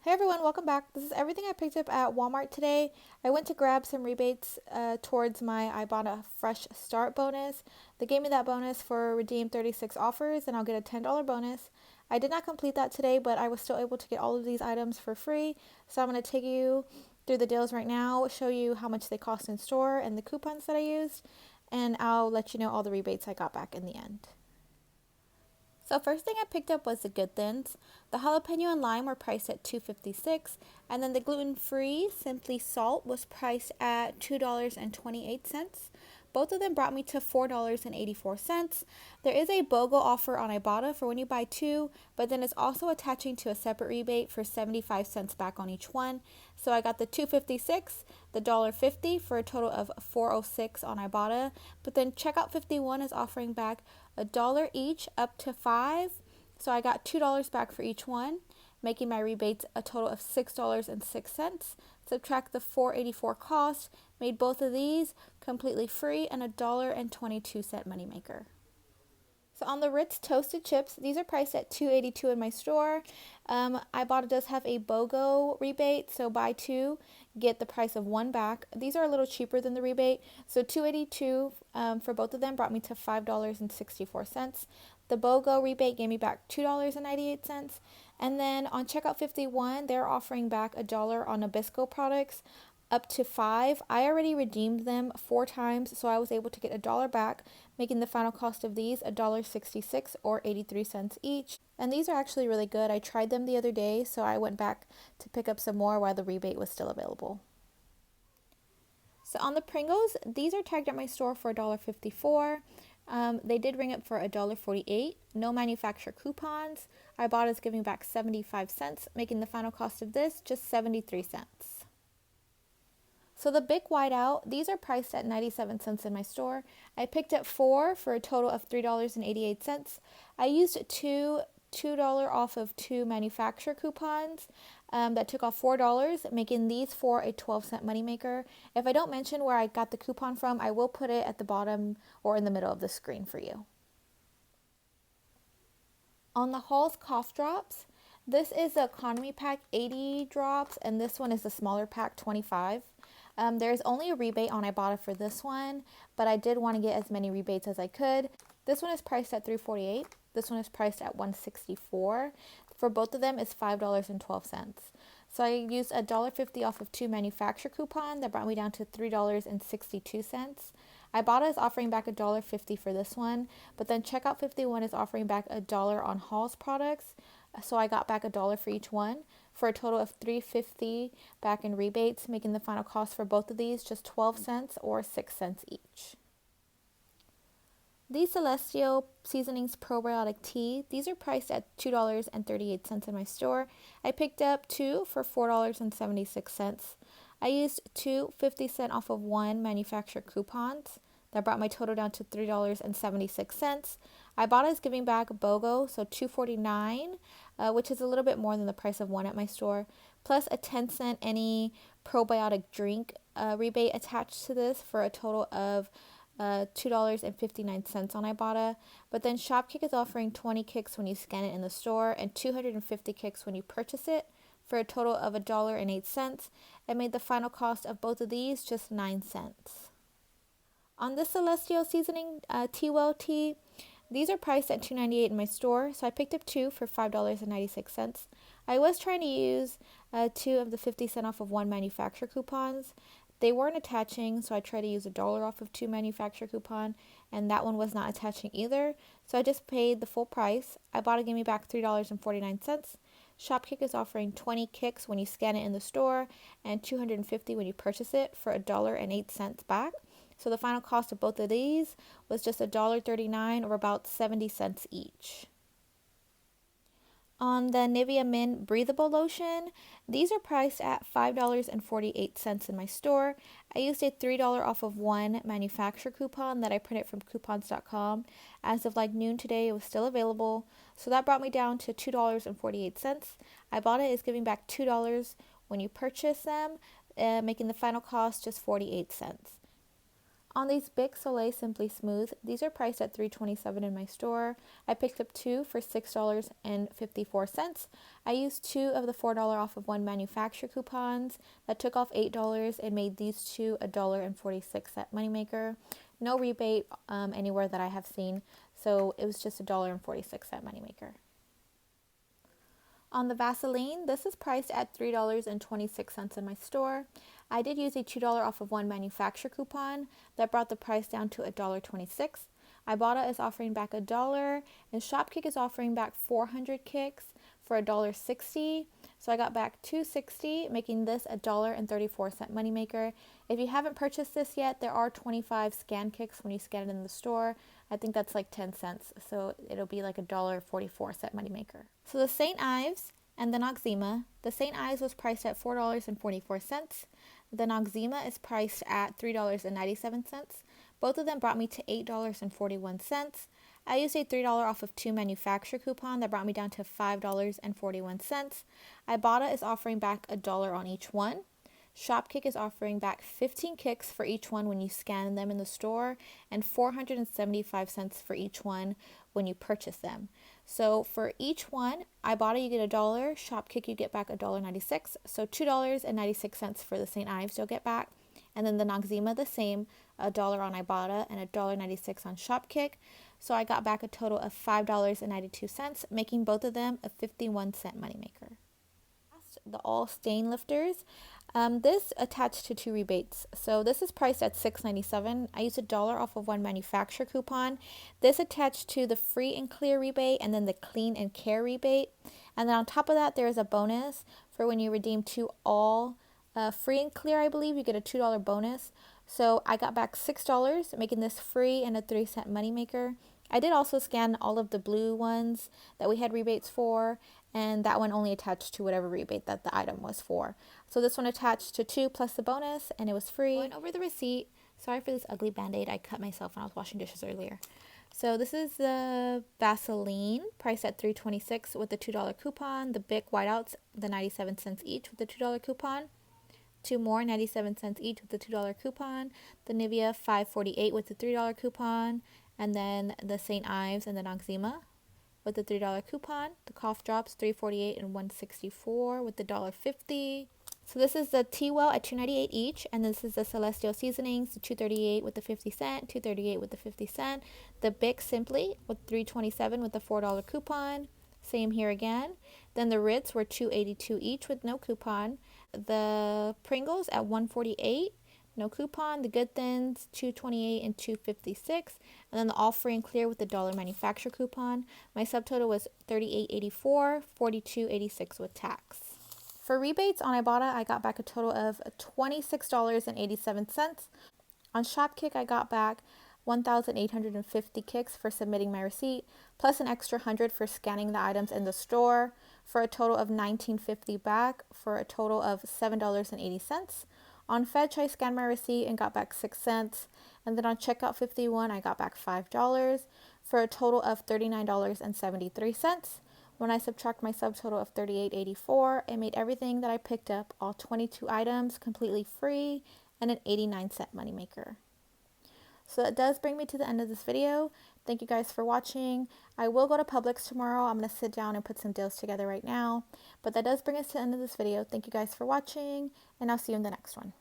Hey everyone, welcome back. This is everything I picked up at Walmart today. I went to grab some rebates towards my Ibotta Fresh Start bonus. They gave me that bonus for redeem 36 offers and I'll get a $10 bonus. I did not complete that today, but I was still able to get all of these items for free. So I'm going to take you through the deals right now, show you how much they cost in store and the coupons that I used, and I'll let you know all the rebates I got back in the end. So first thing I picked up was the Good Thins. The jalapeno and lime were priced at $2.56, and then the gluten-free Simply Salt was priced at $2.28. Both of them brought me to $4.84. There is a BOGO offer on Ibotta for when you buy two, but then it's also attaching to a separate rebate for 75 cents back on each one. So I got the $2.56, the $1.50 for a total of $4.06 on Ibotta, but then checkout51 is offering back $1 each up to 5. So I got $2 back for each one, making my rebates a total of $6.06. Subtract the $4.84 cost, made both of these completely free and a $1.22 moneymaker. So on the Ritz toasted chips, these are priced at $2.82 in my store. Ibotta does have a BOGO rebate, so buy two, get the price of one back. These are a little cheaper than the rebate, so $2.82 for both of them brought me to $5.64. The BOGO rebate gave me back $2.98. And then on checkout51, they're offering back $1 on Nabisco products up to 5. I already redeemed them 4 times, so I was able to get $1 back, making the final cost of these $1.66 or 83 cents each. And these are actually really good. I tried them the other day, so I went back to pick up some more while the rebate was still available. So on the Pringles, these are tagged at my store for $1.54. They did ring up for $1.48. No manufacturer coupons. Ibotta is giving back 75 cents, making the final cost of this just 73 cents. So the Bic Whiteout, these are priced at 97 cents in my store. I picked up 4 for a total of $3.88. I used $2 off of 2 manufacturer coupons that took off $4, making these for a 12-cent moneymaker. If I don't mention where I got the coupon from, I will put it at the bottom or in the middle of the screen for you. On the Halls cough drops, this is the economy pack 80 drops, and this one is the smaller pack 25. There's only a rebate on Ibotta for this one, but I did want to get as many rebates as I could. This one is priced at $3.48. This one is priced at $1.64. For both of them, it's $5.12. So I used $1.50 off of 2 manufacturer coupon that brought me down to $3.62. Ibotta is offering back $1.50 for this one, but then checkout51 is offering back $1 on Halls products. So I got back $1 for each one for a total of $3.50 back in rebates, making the final cost for both of these just 12 cents or 6 cents each. These Celestial Seasonings Probiotic Tea, these are priced at $2.38 in my store. I picked up 2 for $4.76. I used 2 50-cent off of 1 manufacturer coupons. That brought my total down to $3.76. Ibotta is giving back BOGO, so $2.49, which is a little bit more than the price of one at my store, plus a 10-cent any probiotic drink rebate attached to this for a total of $2.59 on Ibotta. But then Shopkick is offering 20 kicks when you scan it in the store and 250 kicks when you purchase it for a total of $1.08, and made the final cost of both of these just 9 cents. On this Celestial Seasoning T-Well tea, these are priced at $2.98 in my store, so I picked up 2 for $5.96. I was trying to use 2 of the 50-cent off of 1 manufacturer coupons. They weren't attaching, so I tried to use $1 off of 2 manufacturer coupon, and that one was not attaching either. So I just paid the full price. Ibotta gave me back $3.49. Shopkick is offering 20 kicks when you scan it in the store and 250 when you purchase it for $1.08 back. So the final cost of both of these was just $1.39 or about 70 cents each. On the Nivea Men Breathable Lotion, these are priced at $5.48 in my store. I used a $3 off of 1 manufacturer coupon that I printed from coupons.com. As of like noon today, it was still available. So that brought me down to $2.48. Ibotta is giving back $2 when you purchase them, making the final cost just 48 cents. On these Bic Soleil Simply Smooth, these are priced at $3.27 in my store. I picked up 2 for $6.54. I used 2 of the $4 off of 1 manufacturer coupons. That took off $8 and made these 2 $1.46 at Moneymaker. No rebate anywhere that I have seen, so it was just $1.46 at Moneymaker. On the Vaseline, this is priced at $3.26 in my store. I did use a $2 off of 1 manufacturer coupon that brought the price down to $1.26. Ibotta is offering back $1, and Shopkick is offering back 400 kicks for $1.60. So I got back $2.60, making this $1.34 moneymaker. If you haven't purchased this yet, there are 25 scan kicks when you scan it in the store. I think that's like 10 cents, so it'll be like $1.44 moneymaker. So the StIves and the Noxema. The StIves was priced at $4.44. The Noxema is priced at $3.97. Both of them brought me to $8.41. I used a $3 off of 2 manufacturer coupon that brought me down to $5.41. Ibotta is offering back $1 on each one. Shopkick is offering back 15 kicks for each one when you scan them in the store, and 475 cents for each one when you purchase them. So for each one, Ibotta you get $1, Shopkick you get back $1.96, so $2.96 for the StIves you'll get back. And then the Noxema the same, $1 on Ibotta and $1.96 on Shopkick. So I got back a total of $5.92, making both of them a 51-cent moneymaker. The all stain lifters. This attached to 2 rebates. So this is priced at $6.97. I used $1 off of 1 manufacturer coupon. This attached to the free and clear rebate and then the clean and care rebate. And then on top of that, there is a bonus for when you redeem 2 all free and clear, I believe. You get a $2 bonus. So I got back $6, making this free and a 3-cent moneymaker. I did also scan all of the blue ones that we had rebates for, and that one only attached to whatever rebate that the item was for. So this one attached to 2 plus the bonus, and it was free. Going over the receipt, sorry for this ugly band-aid, I cut myself when I was washing dishes earlier. So this is the Vaseline, priced at $3.26 with the $2 coupon. The Bic Whiteouts, the 97 cents each with the $2 coupon. 2 more, 97 cents each with the $2 coupon. The Nivea, $5.48 with the $3 coupon. And then the StIves and the Noxema with the $3 coupon. The cough drops, $3.48 and $1.64 with the $1.50. So this is the Tea Well at $2.98 each, and this is the Celestial Seasonings, the $2.38 with the 50 cent, $2.38 with the 50 cent. The Bic Simply with $3.27 with the $4 coupon. Same here again. Then the Ritz were $2.82 each with no coupon. The Pringles at $1.48. No coupon. The Good Thins, $2.28 and $2.56. And then the All Free and Clear with the $1 manufacturer coupon. My subtotal was $38.84, $42.86 with tax. For rebates on Ibotta, I got back a total of $26.87. On Shopkick, I got back 1,850 kicks for submitting my receipt, plus an extra 100 for scanning the items in the store, for a total of $19.50 back, for a total of $7.80. On Fetch, I scanned my receipt and got back 6 cents. And then on checkout51, I got back $5 for a total of $39.73. When I subtract my subtotal of $38.84, it made everything that I picked up, all 22 items, completely free and an 89-cent moneymaker. So that does bring me to the end of this video. Thank you guys for watching. I will go to Publix tomorrow. I'm going to sit down and put some deals together right now. But that does bring us to the end of this video. Thank you guys for watching, and I'll see you in the next one.